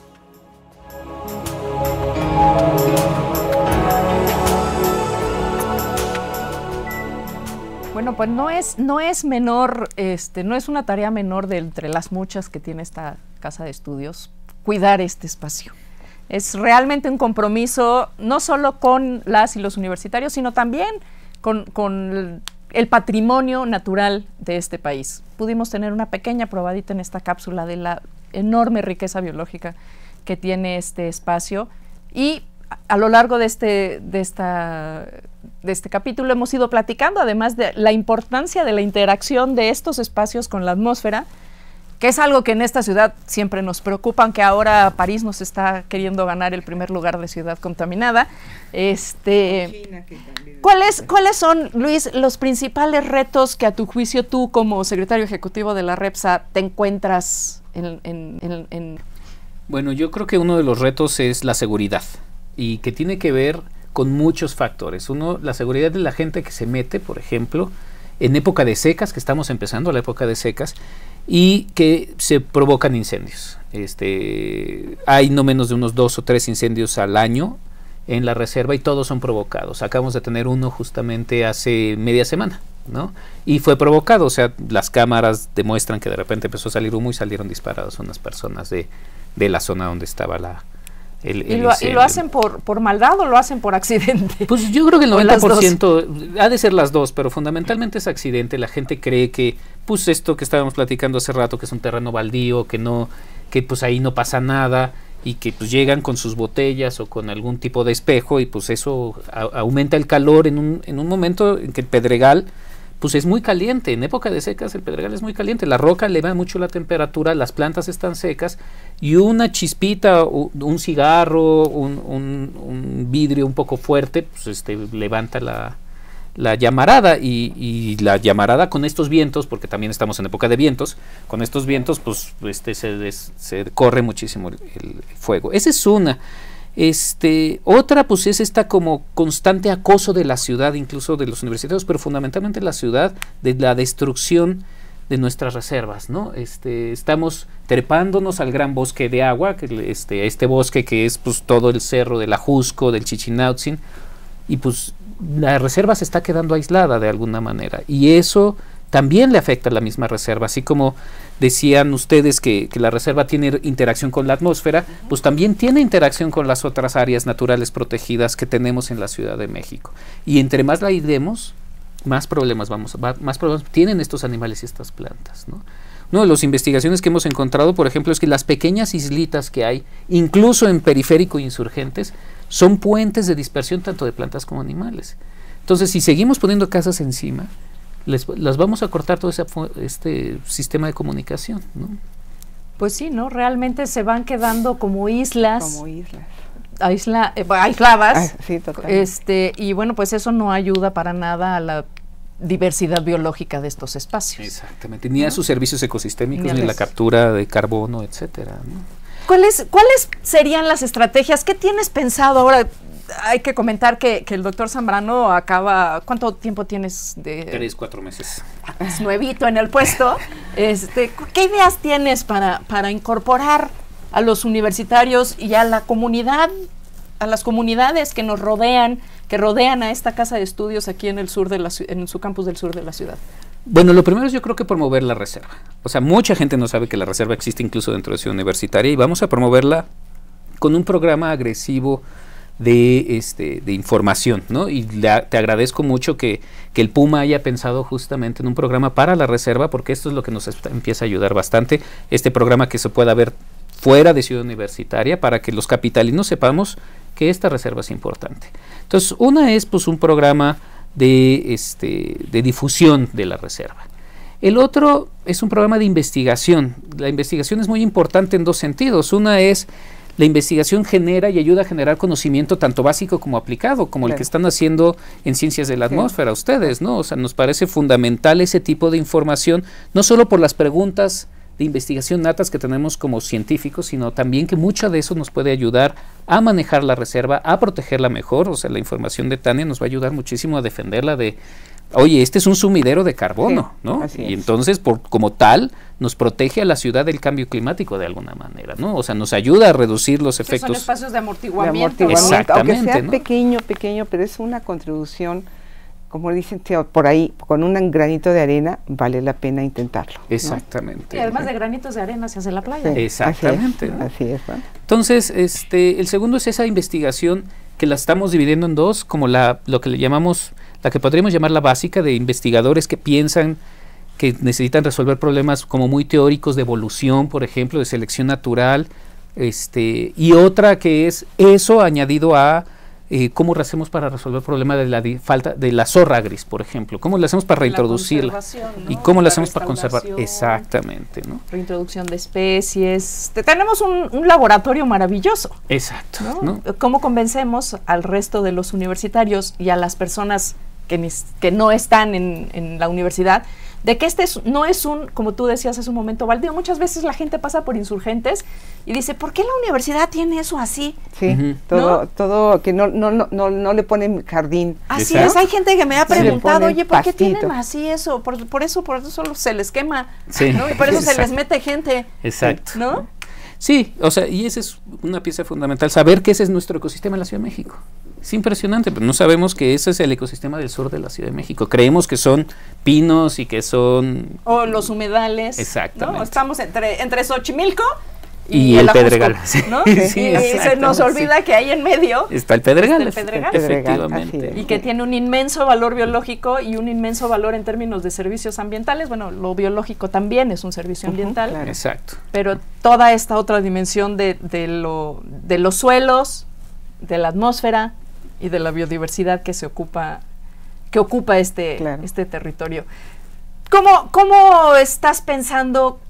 Bueno, pues no es menor, no es una tarea menor de entre las muchas que tiene esta casa de estudios, cuidar este espacio. Es realmente un compromiso no solo con las y los universitarios, sino también con el patrimonio natural de este país. Pudimos tener una pequeña probadita en esta cápsula de la enorme riqueza biológica que tiene este espacio, y a lo largo de este capítulo hemos ido platicando, además de la importancia de la interacción de estos espacios con la atmósfera, que es algo que en esta ciudad siempre nos preocupa, aunque ahora París nos está queriendo ganar el primer lugar de ciudad contaminada. ¿Cuáles son, Luis, los principales retos que a tu juicio tú como secretario ejecutivo de la REPSA te encuentras en? Bueno, yo creo que uno de los retos es la seguridad, y que tiene que ver con muchos factores. Uno, la seguridad de la gente que se mete, por ejemplo, en época de secas, que estamos empezando la época de secas, y que se provocan incendios. Hay no menos de unos 2 o 3 incendios al año en la reserva, y todos son provocados. Acabamos de tener uno justamente hace media semana, ¿no? Y fue provocado, o sea, las cámaras demuestran que de repente empezó a salir humo y salieron disparadas unas personas de la zona donde estaba ¿Y lo hacen por maldad o lo hacen por accidente? Pues yo creo que el 90% ha de ser las dos, pero fundamentalmente es accidente. La gente cree que, pues esto que estábamos platicando hace rato, que es un terreno baldío, que pues ahí no pasa nada, y que pues llegan con sus botellas o con algún tipo de espejo, y pues eso aumenta el calor en un momento en que el pedregal pues es muy caliente. En época de secas el pedregal es muy caliente, la roca eleva mucho la temperatura, las plantas están secas, y una chispita, un cigarro, un vidrio un poco fuerte, pues levanta la llamarada, y la llamarada con estos vientos, porque también estamos en época de vientos, con estos vientos pues se corre muchísimo el fuego. Esa es una. Otra pues es esta como constante acoso de la ciudad, incluso de los universitarios, pero fundamentalmente la ciudad, de la destrucción de nuestras reservas, ¿no? Estamos trepándonos al gran bosque de agua, que este bosque que es pues todo el cerro del Ajusco, del Chichinautzin, y pues la reserva se está quedando aislada de alguna manera, y eso también le afecta a la misma reserva. Así como decían ustedes que la reserva tiene interacción con la atmósfera, pues también tiene interacción con las otras áreas naturales protegidas que tenemos en la Ciudad de México. Y entre más la iremos, más problemas tienen estos animales y estas plantas, ¿no? Una de las investigaciones que hemos encontrado, por ejemplo, es que las pequeñas islitas que hay, incluso en Periférico e Insurgentes, son puentes de dispersión tanto de plantas como animales. Entonces, si seguimos poniendo casas encima, las vamos a cortar todo este sistema de comunicación, ¿no? Pues sí, ¿no? Realmente se van quedando como islas. Aisladas. Sí, totalmente. Y bueno, pues eso no ayuda para nada a la diversidad biológica de estos espacios. Exactamente, ni a sus servicios ecosistémicos, ni la captura de carbono, etcétera, ¿no? ¿Cuáles serían las estrategias? ¿Qué tienes pensado ahora? Hay que comentar que el doctor Zambrano acaba... ¿Cuánto tiempo tienes de...? 3-4 meses. Es nuevito en el puesto. ¿Qué ideas tienes para incorporar a los universitarios y a la comunidad, a las comunidades que nos rodean, que rodean a esta casa de estudios aquí en el sur en su campus del sur de la ciudad? Bueno, lo primero es yo creo que promover la reserva. O sea, mucha gente no sabe que la reserva existe incluso dentro de Ciudad Universitaria, y vamos a promoverla con un programa agresivo de información, ¿no? Y te agradezco mucho que el Puma haya pensado justamente en un programa para la reserva, porque esto es lo que nos empieza a ayudar bastante, este programa que se pueda ver fuera de Ciudad Universitaria, para que los capitalinos sepamos que esta reserva es importante. Entonces, una es pues un programa de difusión de la reserva. El otro es un programa de investigación. La investigación es muy importante en dos sentidos. Una es la investigación genera y ayuda a generar conocimiento tanto básico como aplicado, como el que están haciendo en Ciencias de la Atmósfera ustedes, ¿no? O sea, nos parece fundamental ese tipo de información, no solo por las preguntas de investigación natas que tenemos como científicos, sino también que mucho de eso nos puede ayudar a manejar la reserva, a protegerla mejor. O sea, la información de Tania nos va a ayudar muchísimo a defenderla de, oye, este es un sumidero de carbono, ¿no? Y entonces, como tal, nos protege a la ciudad del cambio climático de alguna manera, ¿no? O sea, nos ayuda a reducir los efectos. Son espacios de amortiguamiento. Exactamente, aunque sea ¿no? pequeño, pero es una contribución, como dicen por ahí, con un granito de arena vale la pena intentarlo, ¿no? Exactamente. Y además de granitos de arena se hace la playa. Sí, exactamente. Así es, ¿no? Entonces, el segundo es esa investigación que la estamos dividiendo en dos, como lo que le llamamos, la que podríamos llamar la básica, de investigadores que piensan que necesitan resolver problemas como muy teóricos de evolución, por ejemplo, de selección natural, y otra que es eso añadido a cómo hacemos para resolver el problema de la falta de la zorra gris, por ejemplo, cómo le hacemos para reintroducirla, ¿no? Y cómo le hacemos para conservar, exactamente, ¿no? Reintroducción de especies. Tenemos un laboratorio maravilloso. Exacto, ¿no? ¿Cómo convencemos al resto de los universitarios y a las personas que no están en la universidad de que no es como tú decías hace un momento, baldío? Muchas veces la gente pasa por Insurgentes y dice, ¿por qué la universidad tiene eso así? Sí, todo que no le ponen jardín. Así es, hay gente que me ha preguntado, oye, ¿por qué tienen así eso? Por eso se les quema, ¿no? Y por eso se les mete gente. Exacto. ¿No? Sí, o sea, y esa es una pieza fundamental, saber que ese es nuestro ecosistema en la Ciudad de México. Es impresionante, pero no sabemos que ese es el ecosistema del sur de la Ciudad de México. Creemos que son pinos y que son... O los humedales. Exactamente. ¿no? Estamos entre Xochimilco y el Pedregal, ¿no? Sí, y se nos olvida que ahí en medio está el Pedregal, efectivamente, y que tiene un inmenso valor biológico y un inmenso valor en términos de servicios ambientales. Bueno, lo biológico también es un servicio ambiental, claro. Exacto. Pero toda esta otra dimensión de los suelos, de la atmósfera y de la biodiversidad que ocupa este territorio. ¿Cómo estás pensando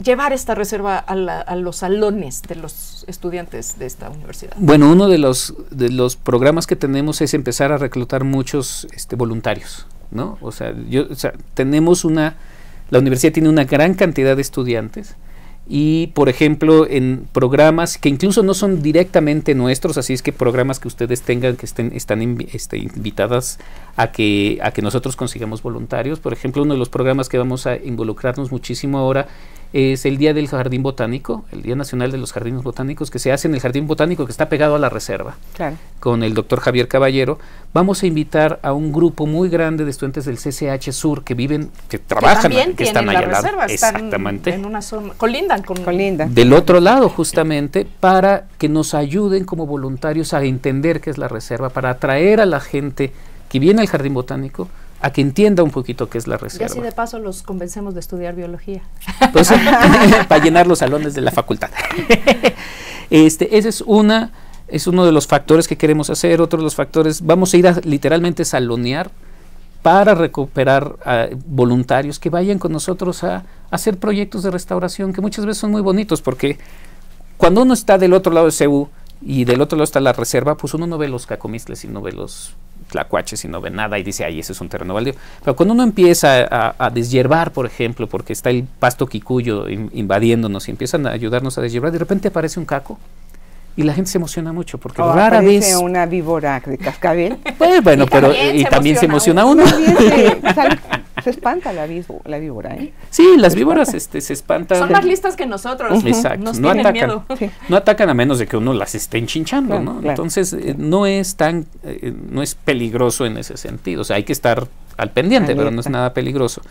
llevar esta reserva a los salones de los estudiantes de esta universidad? Bueno, uno de los programas que tenemos es empezar a reclutar muchos voluntarios, ¿no? O sea, la universidad tiene una gran cantidad de estudiantes y, por ejemplo, en programas que incluso no son directamente nuestros, así es que programas que ustedes tengan que están invitadas a que nosotros consigamos voluntarios. Por ejemplo, uno de los programas que vamos a involucrarnos muchísimo ahora es el Día del Jardín Botánico, el Día Nacional de los Jardines Botánicos, que se hace en el Jardín Botánico que está pegado a la reserva, claro, con el doctor Javier Caballero. Vamos a invitar a un grupo muy grande de estudiantes del CCH Sur que trabajan, que están allá al lado. Exactamente. En una zona, colindan. Del otro lado, justamente, para que nos ayuden como voluntarios a entender qué es la reserva, para atraer a la gente que viene al Jardín Botánico a que entienda un poquito qué es la reserva. Y así de paso los convencemos de estudiar biología. Pues, para llenar los salones de la facultad. Ese es uno de los factores que queremos hacer. Otro de los factores, vamos a ir a literalmente salonear para recuperar voluntarios que vayan con nosotros a hacer proyectos de restauración que muchas veces son muy bonitos, porque cuando uno está del otro lado de CEU y del otro lado está la reserva, pues uno no ve los cacomistles y no ve los tlacuaches y no ve nada y dice, ay, ese es un terreno baldío. Pero cuando uno empieza a deshiervar, por ejemplo, porque está el pasto quicuyo invadiéndonos y empiezan a ayudarnos a deshiervar, de repente aparece un caco y la gente se emociona mucho, porque rara vez una víbora de cascabel. Pues bueno, pero también se emociona uno. Se espanta la víbora, ¿eh? Sí, las víboras se espantan. Son más listas que nosotros. Exacto. Nos no tienen atacan. Miedo. Sí. No atacan a menos de que uno las esté enchinchando, claro, ¿no? Claro. Entonces no es peligroso en ese sentido. O sea, hay que estar al pendiente, pero no es nada peligroso.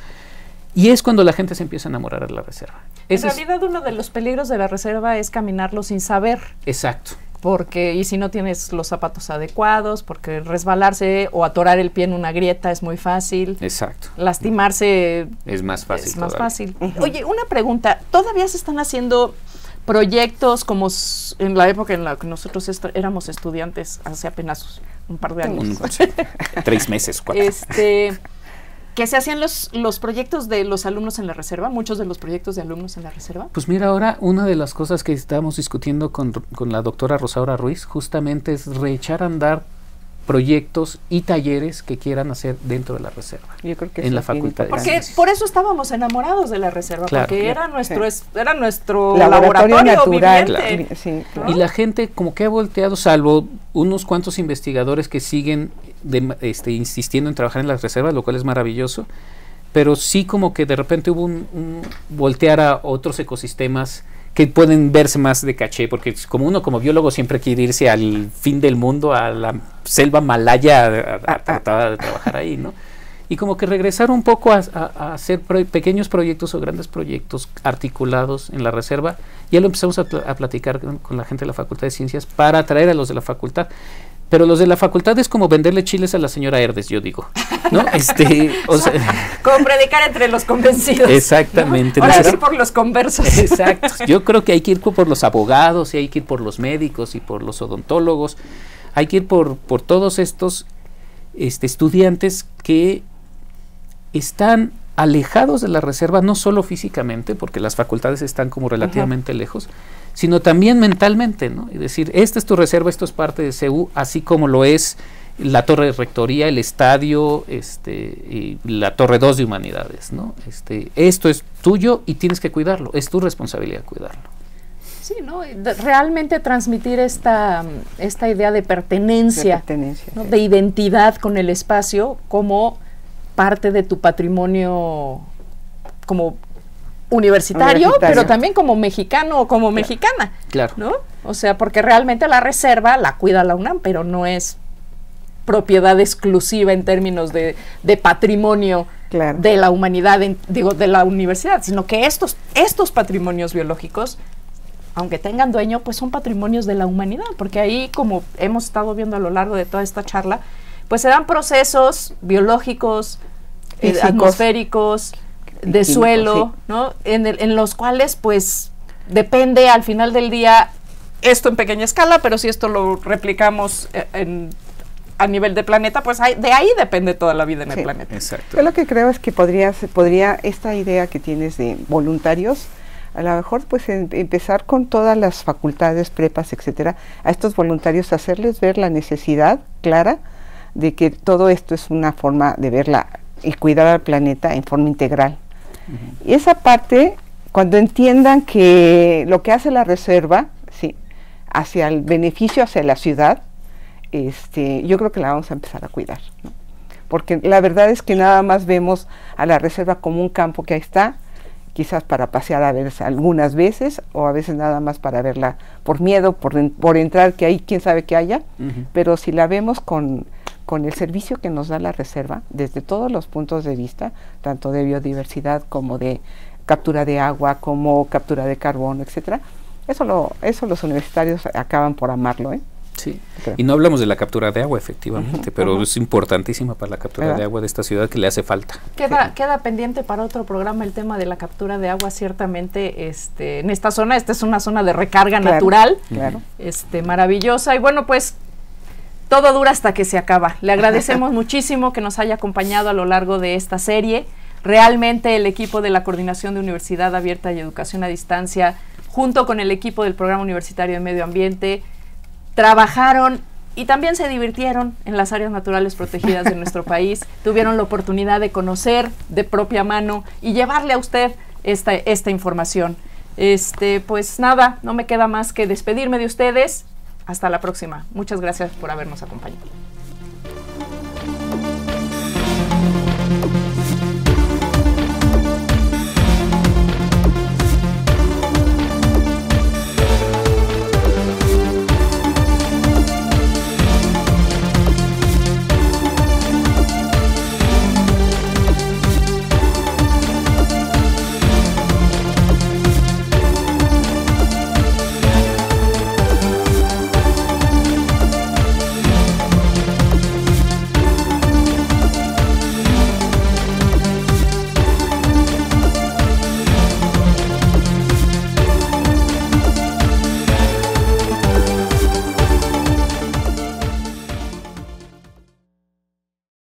Y es cuando la gente se empieza a enamorar de la reserva. En realidad uno de los peligros de la reserva es caminarlo sin saber. Exacto. Y si no tienes los zapatos adecuados, porque resbalarse o atorar el pie en una grieta es muy fácil. Exacto. Lastimarse es más fácil. Oye, una pregunta, ¿todavía se están haciendo proyectos como en la época en la que nosotros éramos estudiantes, hace apenas un par de años? 3 meses, 4. ¿Que se hacían los proyectos de los alumnos en la reserva? ¿Muchos de los proyectos de alumnos en la reserva? Pues mira, ahora una de las cosas que estábamos discutiendo con la doctora Rosaura Ruiz justamente es reechar a andar proyectos y talleres que quieran hacer dentro de la reserva. Yo creo que en la facultad. Porque por eso estábamos enamorados de la reserva, claro, porque era nuestro laboratorio natural. Viviente. Sí, claro. Y la gente como que ha volteado, salvo unos cuantos investigadores que siguen insistiendo en trabajar en las reservas, lo cual es maravilloso, pero sí como que de repente hubo un voltear a otros ecosistemas que pueden verse más de caché, porque como uno como biólogo siempre quiere irse al fin del mundo, a la selva malaya a tratar de trabajar ahí, ¿no? Y como que regresar un poco a hacer pequeños proyectos o grandes proyectos articulados en la reserva. Ya lo empezamos a platicar con la gente de la Facultad de Ciencias para atraer a los de la facultad. Pero los de la facultad es como venderle chiles a la señora Herdes, yo digo, ¿no? Como predicar entre los convencidos. Exactamente. ¿No? Ahora sí por los conversos. Exacto. Yo creo que hay que ir por los abogados, y hay que ir por los médicos y por los odontólogos. Hay que ir por todos estos estudiantes que están alejados de la reserva, no solo físicamente, porque las facultades están como relativamente lejos, sino también mentalmente, ¿no? Es decir, esta es tu reserva, esto es parte de CEU, así como lo es la torre de rectoría, el estadio, y la torre 2 de humanidades, ¿no? Esto es tuyo y tienes que cuidarlo, es tu responsabilidad cuidarlo. Sí, ¿no? Realmente transmitir esta idea de pertenencia, ¿no? De identidad con el espacio como parte de tu patrimonio como universitario, pero también como mexicano o como mexicana, claro, ¿no? O sea, porque realmente la reserva la cuida la UNAM, pero no es propiedad exclusiva en términos de patrimonio claro. de la humanidad, de la universidad, sino que estos patrimonios biológicos, aunque tengan dueño, pues son patrimonios de la humanidad, porque ahí, como hemos estado viendo a lo largo de toda esta charla, pues se dan procesos biológicos, atmosféricos, de químicos, suelo, sí, ¿no? En los cuales, pues, depende al final del día, esto en pequeña escala, pero si esto lo replicamos a nivel de planeta, pues de ahí depende toda la vida en el planeta. Exacto. Yo lo que creo es que podría esta idea que tienes de voluntarios, a lo mejor pues empezar con todas las facultades, prepas, etcétera, a estos voluntarios, hacerles ver la necesidad clara de que todo esto es una forma de verla y cuidar al planeta en forma integral. Y esa parte, cuando entiendan que lo que hace la reserva, sí, hacia el beneficio hacia la ciudad, yo creo que la vamos a empezar a cuidar, ¿no? Porque la verdad es que nada más vemos a la reserva como un campo que ahí está, quizás para pasear a ver algunas veces, o a veces nada más para verla por miedo, por entrar, que ahí quién sabe que haya, pero si la vemos con el servicio que nos da la reserva, desde todos los puntos de vista, tanto de biodiversidad como de captura de agua, como captura de carbono, etcétera, eso los universitarios acaban por amarlo, ¿eh? Sí, y no hablamos de la captura de agua, efectivamente, pero es importantísima para la captura de agua de esta ciudad, que le hace falta. Queda pendiente para otro programa el tema de la captura de agua, ciertamente, en esta zona. Esta es una zona de recarga natural, maravillosa, y bueno, pues todo dura hasta que se acaba. Le agradecemos muchísimo que nos haya acompañado a lo largo de esta serie. Realmente el equipo de la Coordinación de Universidad Abierta y Educación a Distancia, junto con el equipo del Programa Universitario de Medio Ambiente, trabajaron y también se divirtieron en las áreas naturales protegidas de nuestro país, tuvieron la oportunidad de conocer de propia mano y llevarle a usted esta información. Pues nada, no me queda más que despedirme de ustedes. Hasta la próxima. Muchas gracias por habernos acompañado.